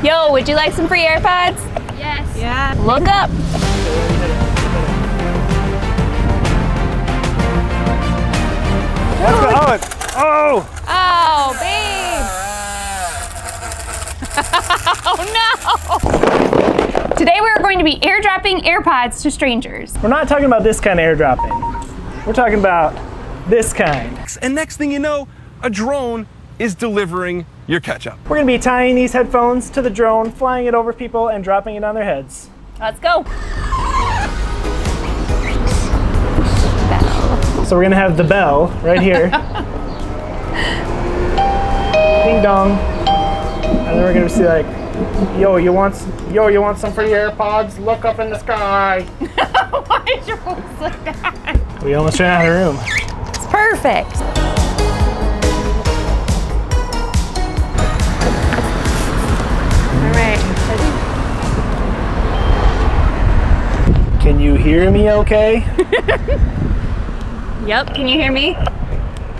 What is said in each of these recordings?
Yo, would you like some free AirPods? Yes. Yeah. Look up. What's going on? Oh! Oh, babe. Oh no. Today we are going to be airdropping AirPods to strangers. We're not talking about this kind of airdropping. We're talking about this kind. And next thing you know, a drone is delivering your ketchup. We're gonna be tying these headphones to the drone, flying it over people, and dropping it on their heads. Let's go. So we're gonna have the bell right here. Ding dong. And then we're gonna see like, yo, you want some free AirPods? Look up in the sky. Why is your voice like that? We almost ran out of room. It's perfect. All right. Can you hear me okay? Yep. Can you hear me?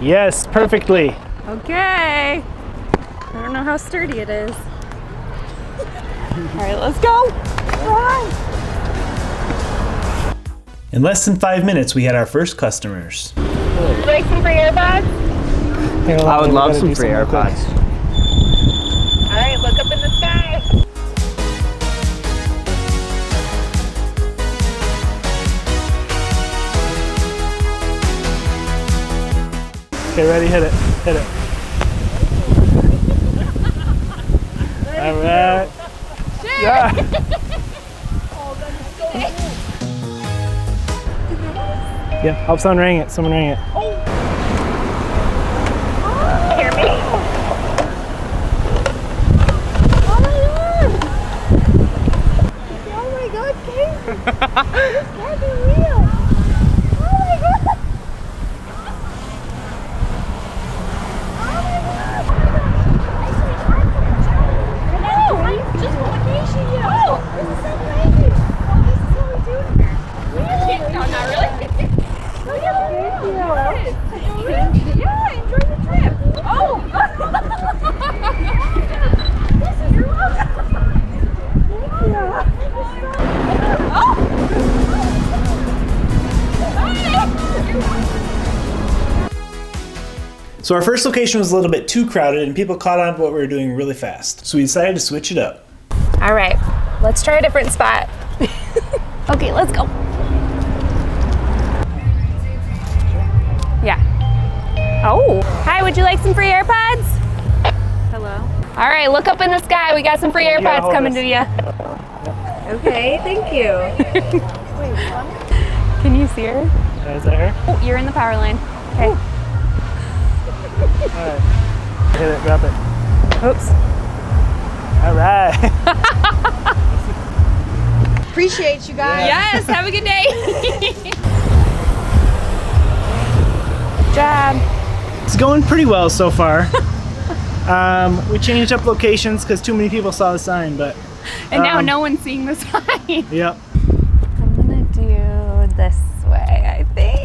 Yes, perfectly. Okay. I don't know how sturdy it is. All right, let's go. Run. In less than 5 minutes, we had our first customers. Would you like some free AirPods? I would love some free AirPods. All right, look up in the sky. Okay, ready? Hit it. Hit it. All right. Yeah. Yeah, help someone ring it. Someone ring it. Hear me? Oh my god, Kate! This can't be real! Oh my god! Just vacation, you know. This is so crazy. Well, this is what we do here. Really? No, not really. Look at this. Yeah, enjoy the trip. Oh. You're welcome. So our first location was a little bit too crowded and people caught on to what we were doing really fast. So we decided to switch it up. All right, let's try a different spot. Okay, let's go. Yeah. Oh, hi, would you like some free AirPods? Hello. All right, look up in the sky. We got some free AirPods hold coming this. to you. Okay, thank you. Can you see her? Is that her? Oh, you're in the power line. Okay. All right. Hit it. Drop it. Oops. All right. Appreciate you guys. Yes, have a good day. Good job. It's going pretty well so far. We changed up locations because too many people saw the sign, but. And now no one's seeing the sign. Yep. I'm gonna do this way, I think.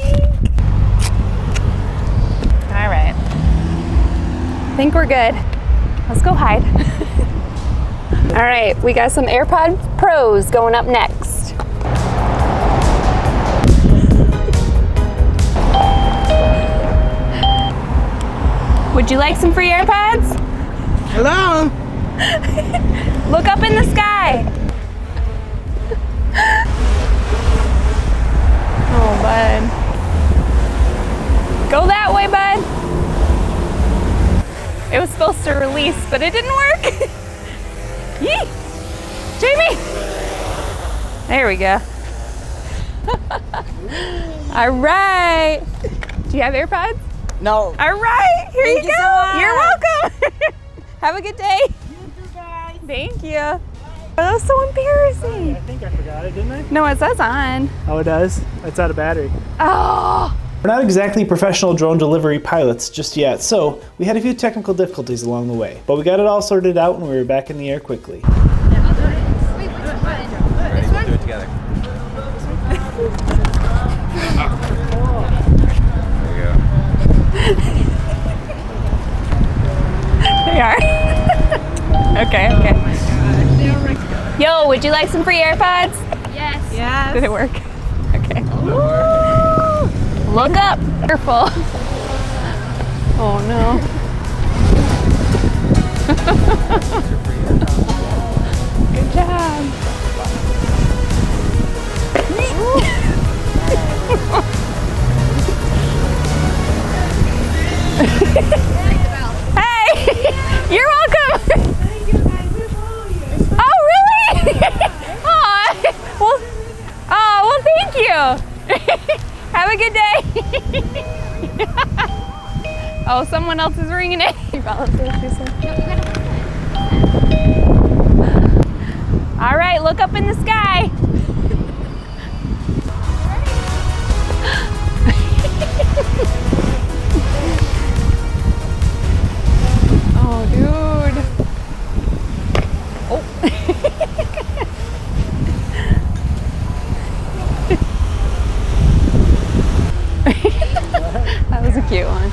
All right. I think we're good. Let's go hide. All right, we got some AirPod Pros going up next. Would you like some free AirPods? Hello. Look up in the sky. Oh, bud. Go that way, bud. It was supposed to release, but it didn't work. Yee! Jamie! There we go. All right. Do you have AirPods? No. All right, here you Thank you go. so much. You're welcome. Have a good day. Thank you. Oh, that was so embarrassing. I think I forgot it, didn't I? No, it says on. Oh, it does? It's out of battery. Oh. We're not exactly professional drone delivery pilots just yet, so we had a few technical difficulties along the way. But we got it all sorted out and we were back in the air quickly. Do it together. There you go. They are. Okay, okay. would you like some free AirPods? Yes. Did it work? Okay. Look up. Careful. Oh no. Good job. Hey, you're welcome. Oh, really? Well, thank you. Have a good day. Oh, someone else is ringing it. All right, look up in the sky. Oh, dude. Oh. That was a cute one.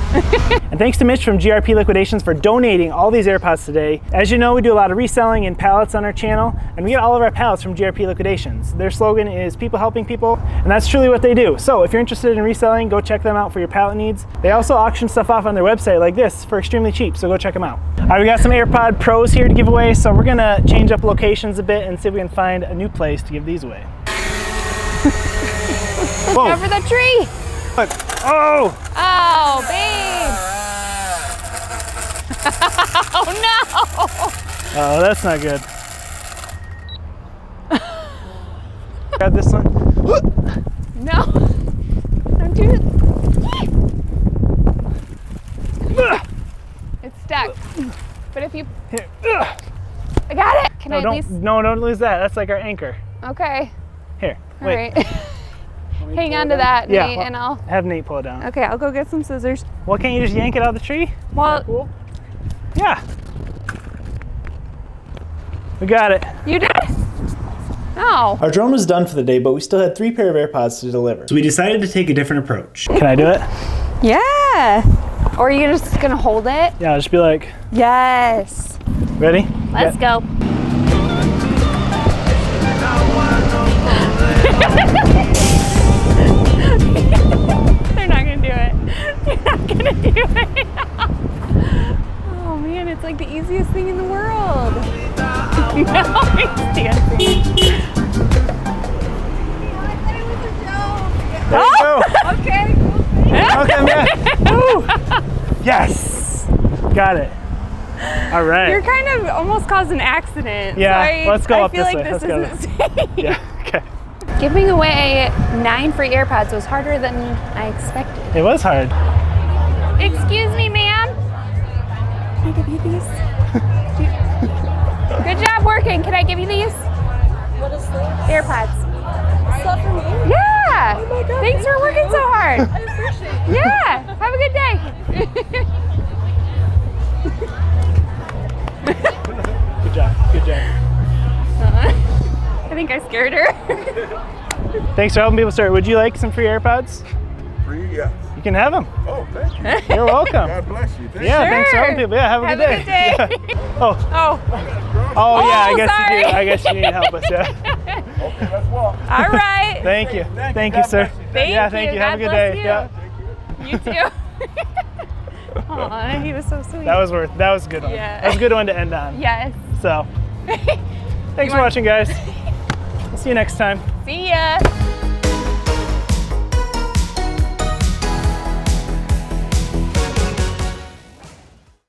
And thanks to Mitch from GRP Liquidations for donating all these AirPods today. As you know, we do a lot of reselling and pallets on our channel, and we get all of our pallets from GRP Liquidations. Their slogan is people helping people, and that's truly what they do. So if you're interested in reselling, go check them out for your pallet needs. They also auction stuff off on their website like this for extremely cheap, so go check them out. All right, we got some AirPod Pros here to give away, so we're gonna change up locations a bit and see if we can find a new place to give these away. Whoa. Over the tree. Look. Oh! Oh, babe. Oh, no. Oh, that's not good. Got this one. No. Don't do it. It's stuck. But if you... Here. I got it. Can I at least... No, don't lose that. That's like our anchor. Okay. Here, All wait. right. Hang on to that, Yeah, Nate, and I'll... have Nate pull it down. Okay, I'll go get some scissors. Well, can't you just yank it out of the tree? Well, Cool. Yeah. We got it. you did? No. Our drone was done for the day, but we still had 3 pair of AirPods to deliver. So we decided to take a different approach. Can I do it? Yeah. Or are you just gonna hold it? Yeah, I'll just be like, Yes. ready? Let's go. They're not gonna do it. They're not gonna do it. Oh man, it's like the easiest thing in the world. No, he's dancing. There you go. Okay. Okay, man. Woo. Yes. Got it. All right. You're kind of almost caused an accident. Yeah, so let's go I up feel this like way. this Let's go isn't safe. Yeah, okay. Giving away 9 free AirPods was harder than I expected. It was hard. Excuse me, ma'am. Can I give you these? Good job working. Can I give you these? What is this? AirPods. Stuff for me? Yeah. Oh my God, Thanks for working so hard. I appreciate it. Yeah. Have a good day. Good job. Good job. I think I scared her. Thanks for helping people start. Would you like some free AirPods? Free, yes. You can have them. Oh, thank you. You're welcome. God bless you. Thank Yeah, you. thanks for helping people. Yeah, have a good day. Yeah. Oh, Oh. oh, yeah. I Oh, guess you sorry. do. I guess you need help us. Yeah. Okay, let's walk. All right. Thank you. Thank you, God sir. bless you. Yeah, thank you. Have a good day. God Yeah. You too. Aw, he was so sweet. That was a good one. Yeah. That was a good one to end on. Yes. So, thanks for watching, guys. We'll see you next time. See ya.